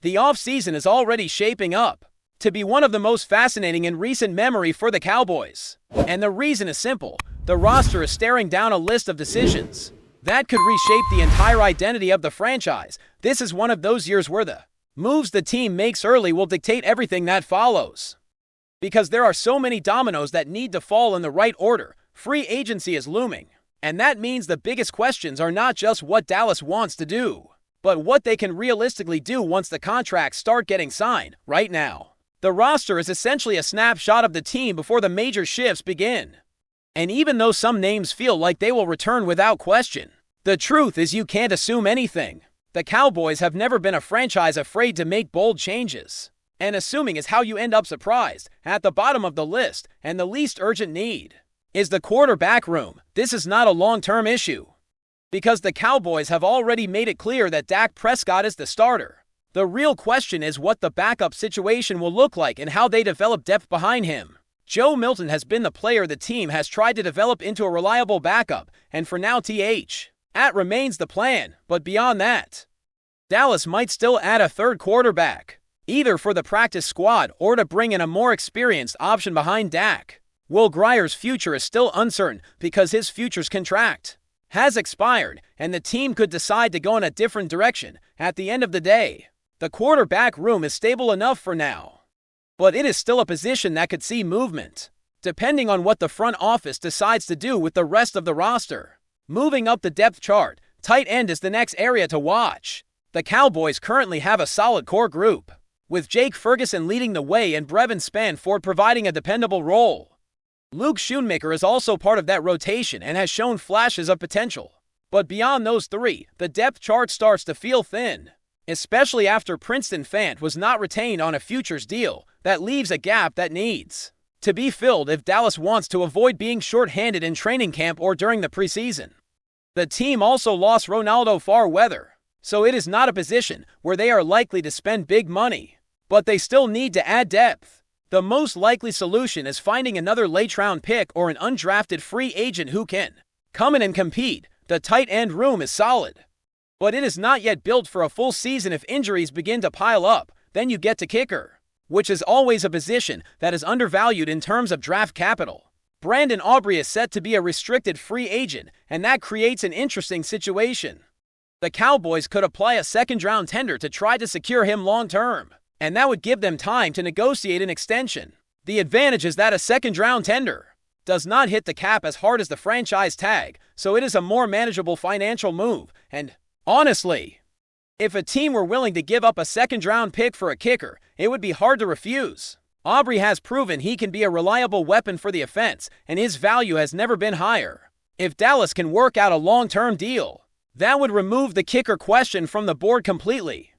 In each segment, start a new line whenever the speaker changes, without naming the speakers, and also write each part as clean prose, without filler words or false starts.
The offseason is already shaping up to be one of the most fascinating in recent memory for the Cowboys. And the reason is simple. The roster is staring down a list of decisions that could reshape the entire identity of the franchise. This is one of those years where the moves the team makes early will dictate everything that follows. Because there are so many dominoes that need to fall in the right order, free agency is looming. And that means the biggest questions are not just what Dallas wants to do, but what they can realistically do once the contracts start getting signed. Right now, the roster is essentially a snapshot of the team before the major shifts begin. And even though some names feel like they will return without question, the truth is you can't assume anything. The Cowboys have never been a franchise afraid to make bold changes. And assuming is how you end up surprised. At the bottom of the list, and the least urgent need, is the quarterback room. This is not a long-term issue, because the Cowboys have already made it clear that Dak Prescott is the starter. The real question is what the backup situation will look like and how they develop depth behind him. Joe Milton has been the player the team has tried to develop into a reliable backup, and for now that remains the plan. But beyond that, Dallas might still add a third quarterback, either for the practice squad or to bring in a more experienced option behind Dak. Will Grier's future is still uncertain because his future's contract has expired, and the team could decide to go in a different direction. At the end of the day, the quarterback room is stable enough for now, but it is still a position that could see movement, depending on what the front office decides to do with the rest of the roster. Moving up the depth chart, tight end is the next area to watch. The Cowboys currently have a solid core group, with Jake Ferguson leading the way and Brevin Spanford providing a dependable role. Luke Schoonmaker is also part of that rotation and has shown flashes of potential. But beyond those three, the depth chart starts to feel thin, especially after Princeton Fant was not retained on a futures deal. That leaves a gap that needs to be filled if Dallas wants to avoid being short-handed in training camp or during the preseason. The team also lost Ronaldo Farweather, so it is not a position where they are likely to spend big money, but they still need to add depth. The most likely solution is finding another late-round pick or an undrafted free agent who can come in and compete. The tight end room is solid, but it is not yet built for a full season. If injuries begin to pile up, then you get to kicker, which is always a position that is undervalued in terms of draft capital. Brandon Aubrey is set to be a restricted free agent, and that creates an interesting situation. The Cowboys could apply a second-round tender to try to secure him long-term, and that would give them time to negotiate an extension. The advantage is that a second-round tender does not hit the cap as hard as the franchise tag, so it is a more manageable financial move. And honestly, if a team were willing to give up a second-round pick for a kicker, it would be hard to refuse. Aubrey has proven he can be a reliable weapon for the offense, and his value has never been higher. If Dallas can work out a long-term deal, that would remove the kicker question from the board completely.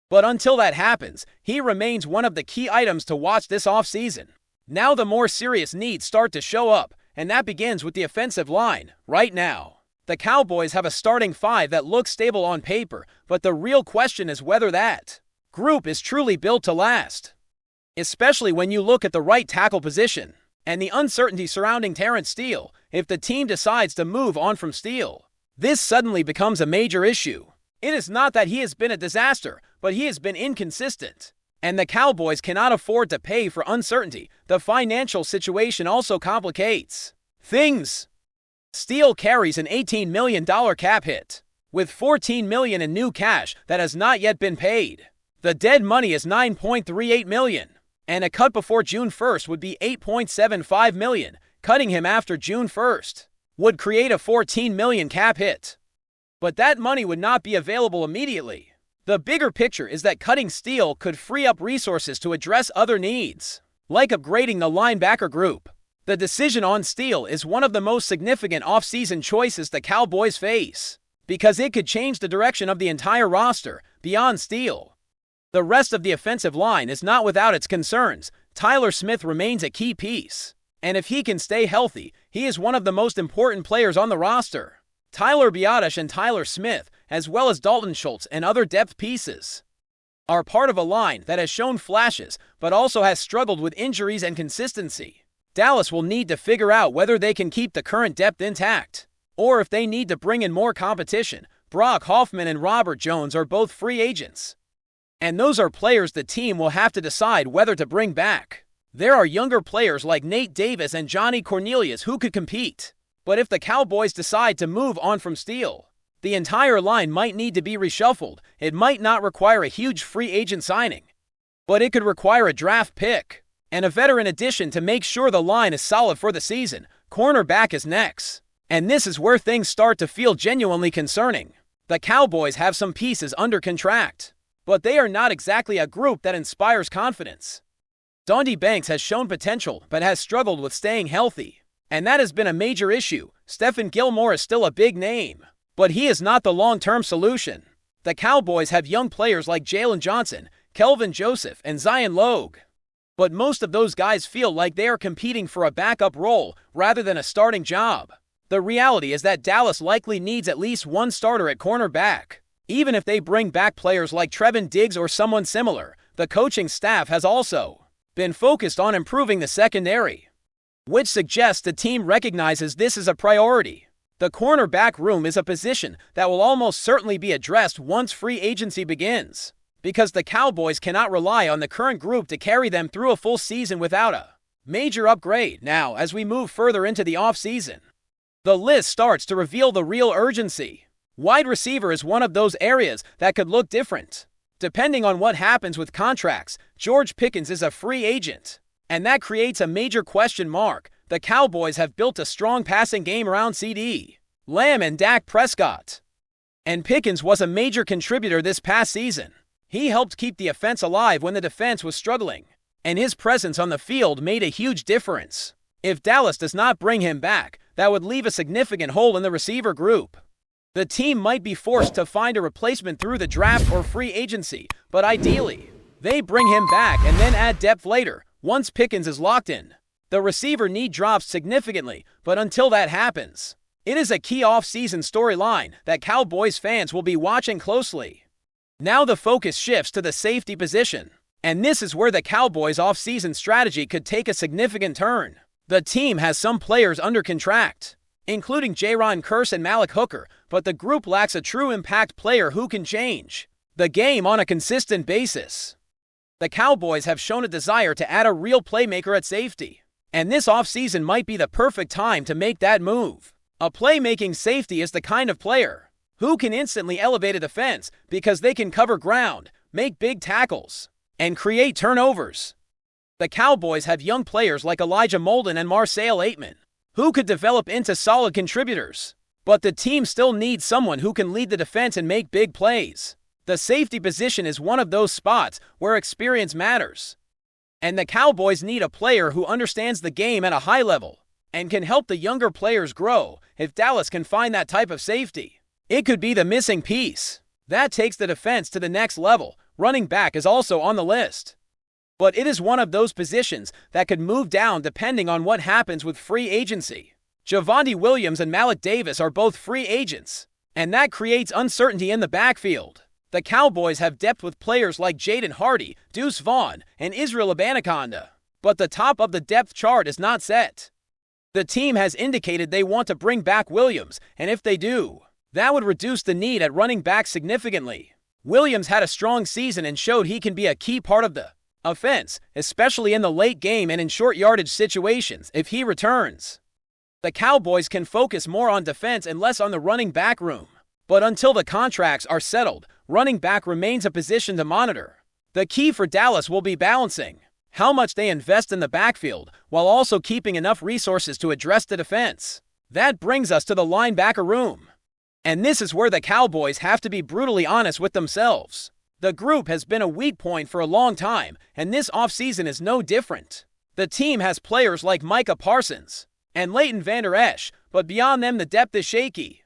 But until that happens, he remains one of the key items to watch this offseason. Now the more serious needs start to show up, and that begins with the offensive line. Right now, the Cowboys have a starting five that looks stable on paper, but the real question is whether that group is truly built to last. Especially when you look at the right tackle position and the uncertainty surrounding Terrence Steele. If the team decides to move on from Steele, this suddenly becomes a major issue. It is not that he has been a disaster, but he has been inconsistent, and the Cowboys cannot afford to pay for uncertainty. The financial situation also complicates things. Steele carries an $18 million cap hit, with $14 million in new cash that has not yet been paid. The dead money is $9.38 million, and a cut before June 1st would be $8.75 million. Cutting him after June 1st would create a $14 million cap hit. But that money would not be available immediately. The bigger picture is that cutting Steele could free up resources to address other needs, like upgrading the linebacker group. The decision on Steele is one of the most significant offseason choices the Cowboys face, because it could change the direction of the entire roster. Beyond Steele, the rest of the offensive line is not without its concerns. Tyler Smith remains a key piece, and if he can stay healthy, he is one of the most important players on the roster. Tyler Biadasz and Tyler Smith, as well as Dalton Schultz and other depth pieces, are part of a line that has shown flashes but also has struggled with injuries and consistency. Dallas will need to figure out whether they can keep the current depth intact, or if they need to bring in more competition. Brock Hoffman and Robert Jones are both free agents, And those are players the team will have to decide whether to bring back. There are younger players like Nate Davis and Johnny Cornelius who could compete. But if the Cowboys decide to move on from Steele, the entire line might need to be reshuffled. It might not require a huge free agent signing, but it could require a draft pick and a veteran addition to make sure the line is solid for the season. Cornerback is next, and this is where things start to feel genuinely concerning. The Cowboys have some pieces under contract, but they are not exactly a group that inspires confidence. Donde Banks has shown potential but has struggled with staying healthy, and that has been a major issue. Stephon Gilmore is still a big name, but he is not the long-term solution. The Cowboys have young players like Jalen Johnson, Kelvin Joseph, and Zion Logue, but most of those guys feel like they are competing for a backup role rather than a starting job. The reality is that Dallas likely needs at least one starter at cornerback. Even if they bring back players like Trevon Diggs or someone similar, the coaching staff has also been focused on improving the secondary, which suggests the team recognizes this as a priority. The cornerback room is a position that will almost certainly be addressed once free agency begins, because the Cowboys cannot rely on the current group to carry them through a full season without a major upgrade. Now, as we move further into the offseason, the list starts to reveal the real urgency. Wide receiver is one of those areas that could look different. Depending on what happens with contracts, George Pickens is a free agent, and that creates a major question mark. The Cowboys have built a strong passing game around CeeDee Lamb and Dak Prescott, and Pickens was a major contributor this past season. He helped keep the offense alive when the defense was struggling, and his presence on the field made a huge difference. If Dallas does not bring him back, that would leave a significant hole in the receiver group. The team might be forced to find a replacement through the draft or free agency, but ideally, they bring him back and then add depth later, once Pickens is locked in. The receiver need drops significantly, but until that happens, it is a key off-season storyline that Cowboys fans will be watching closely. Now the focus shifts to the safety position, and this is where the Cowboys' off-season strategy could take a significant turn. The team has some players under contract, including Jaron Kearse and Malik Hooker, but the group lacks a true impact player who can change the game on a consistent basis. The Cowboys have shown a desire to add a real playmaker at safety, and this offseason might be the perfect time to make that move. A playmaking safety is the kind of player who can instantly elevate a defense because they can cover ground, make big tackles, and create turnovers. The Cowboys have young players like Elijah Molden and Marcel Aitman, who could develop into solid contributors, but the team still needs someone who can lead the defense and make big plays. The safety position is one of those spots where experience matters, and the Cowboys need a player who understands the game at a high level and can help the younger players grow. If Dallas can find that type of safety, it could be the missing piece that takes the defense to the next level. Running back is also on the list, but it is one of those positions that could move down depending on what happens with free agency. Javonte Williams and Malik Davis are both free agents, and that creates uncertainty in the backfield. The Cowboys have depth with players like Jaden Hardy, Deuce Vaughn, and Israel Abanikanda, but the top of the depth chart is not set. The team has indicated they want to bring back Williams, and if they do, that would reduce the need at running back significantly. Williams had a strong season and showed he can be a key part of the offense, especially in the late game and in short yardage situations. If he returns, the Cowboys can focus more on defense and less on the running back room. But until the contracts are settled, running back remains a position to monitor. The key for Dallas will be balancing how much they invest in the backfield while also keeping enough resources to address the defense. That brings us to the linebacker room, and this is where the Cowboys have to be brutally honest with themselves. The group has been a weak point for a long time, and this offseason is no different. The team has players like Micah Parsons and Leighton Vander Esch, but beyond them the depth is shaky.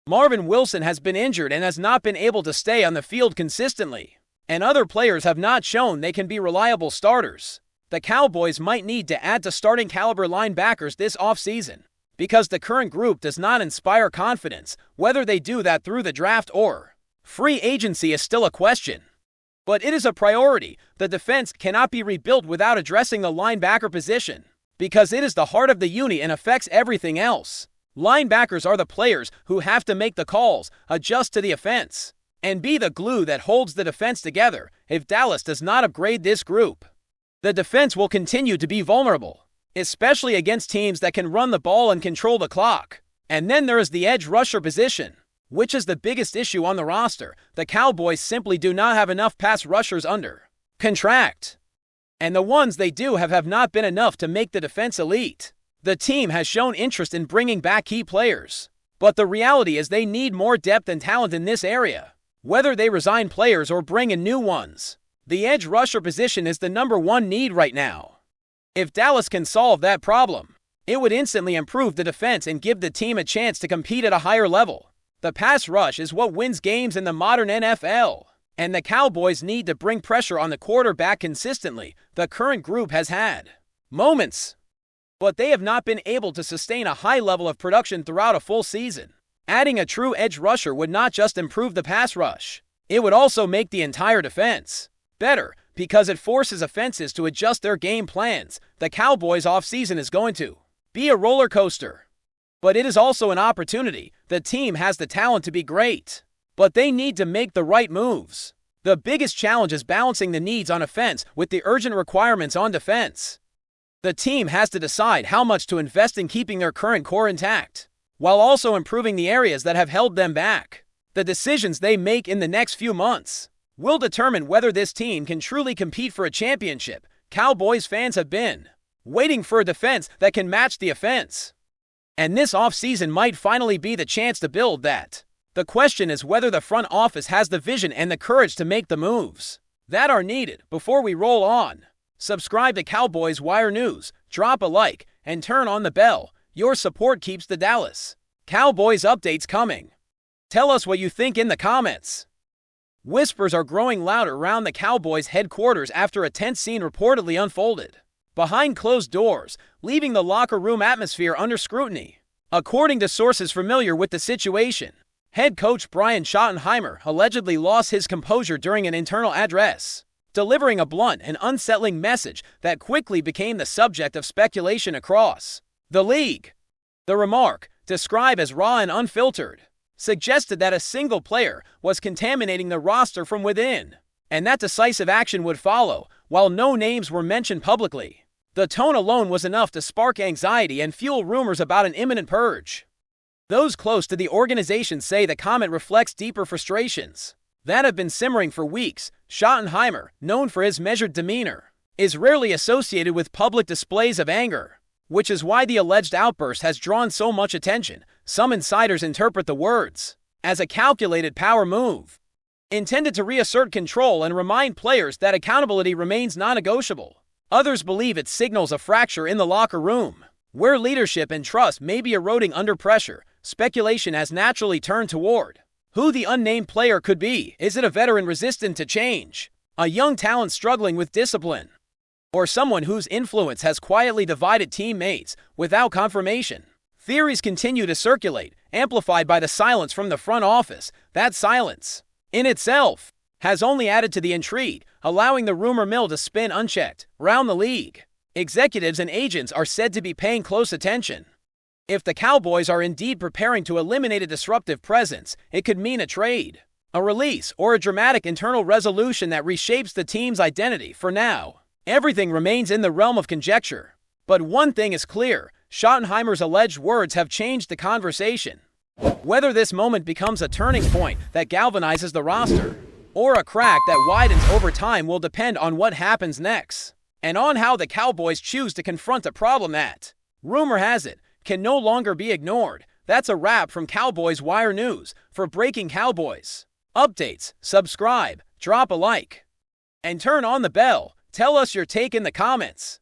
Marvin Wilson has been injured and has not been able to stay on the field consistently, and other players have not shown they can be reliable starters. The Cowboys might need to add to starting caliber linebackers this offseason, because the current group does not inspire confidence. Whether they do that through the draft or free agency is still a question, but it is a priority. The defense cannot be rebuilt without addressing the linebacker position, because it is the heart of the unit and affects everything else. Linebackers are the players who have to make the calls, adjust to the offense, and be the glue that holds the defense together if Dallas does not upgrade this group. The defense will continue to be vulnerable, especially against teams that can run the ball and control the clock. And then there is the edge rusher position, which is the biggest issue on the roster. The Cowboys simply do not have enough pass rushers under contract, and the ones they do have not been enough to make the defense elite. The team has shown interest in bringing back key players, but the reality is they need more depth and talent in this area, whether they resign players or bring in new ones. The edge rusher position is the #1 need right now. If Dallas can solve that problem, it would instantly improve the defense and give the team a chance to compete at a higher level. The pass rush is what wins games in the modern NFL, and the Cowboys need to bring pressure on the quarterback consistently. The current group has had moments, but they have not been able to sustain a high level of production throughout a full season. Adding a true edge rusher would not just improve the pass rush, it would also make the entire defense better because it forces offenses to adjust their game plans. The Cowboys' offseason is going to be a roller coaster, but it is also an opportunity. The team has the talent to be great, but they need to make the right moves. The biggest challenge is balancing the needs on offense with the urgent requirements on defense. The team has to decide how much to invest in keeping their current core intact, while also improving the areas that have held them back. The decisions they make in the next few months will determine whether this team can truly compete for a championship. Cowboys fans have been waiting for a defense that can match the offense, and this offseason might finally be the chance to build that. The question is whether the front office has the vision and the courage to make the moves that are needed. Before we roll on, subscribe to Cowboys Wire News, drop a like, and turn on the bell. Your support keeps the Dallas Cowboys updates coming. Tell us what you think in the comments. Whispers are growing louder around the Cowboys headquarters after a tense scene reportedly unfolded behind closed doors, leaving the locker room atmosphere under scrutiny. According to sources familiar with the situation, head coach Brian Schottenheimer allegedly lost his composure during an internal address, delivering a blunt and unsettling message that quickly became the subject of speculation across the league. The remark, described as raw and unfiltered, suggested that a single player was contaminating the roster from within, and that decisive action would follow. While no names were mentioned publicly, the tone alone was enough to spark anxiety and fuel rumors about an imminent purge. Those close to the organization say the comment reflects deeper frustrations that have been simmering for weeks. Schottenheimer, known for his measured demeanor, is rarely associated with public displays of anger, which is why the alleged outburst has drawn so much attention. Some insiders interpret the words as a calculated power move, intended to reassert control and remind players that accountability remains non-negotiable. Others believe it signals a fracture in the locker room, where leadership and trust may be eroding under pressure. Speculation has naturally turned toward who the unnamed player could be. Is it a veteran resistant to change, a young talent struggling with discipline, or someone whose influence has quietly divided teammates without confirmation? Theories continue to circulate, amplified by the silence from the front office. That silence, in itself, has only added to the intrigue, allowing the rumor mill to spin unchecked. Around the league, executives and agents are said to be paying close attention. If the Cowboys are indeed preparing to eliminate a disruptive presence, it could mean a trade, a release, or a dramatic internal resolution that reshapes the team's identity. For now, everything remains in the realm of conjecture. But one thing is clear: Schottenheimer's alleged words have changed the conversation. Whether this moment becomes a turning point that galvanizes the roster, or a crack that widens over time, will depend on what happens next, and on how the Cowboys choose to confront a problem that, rumor has it, can no longer be ignored. That's a wrap from Cowboys Wire News. For breaking Cowboys updates, subscribe, drop a like, and turn on the bell. Tell us your take in the comments.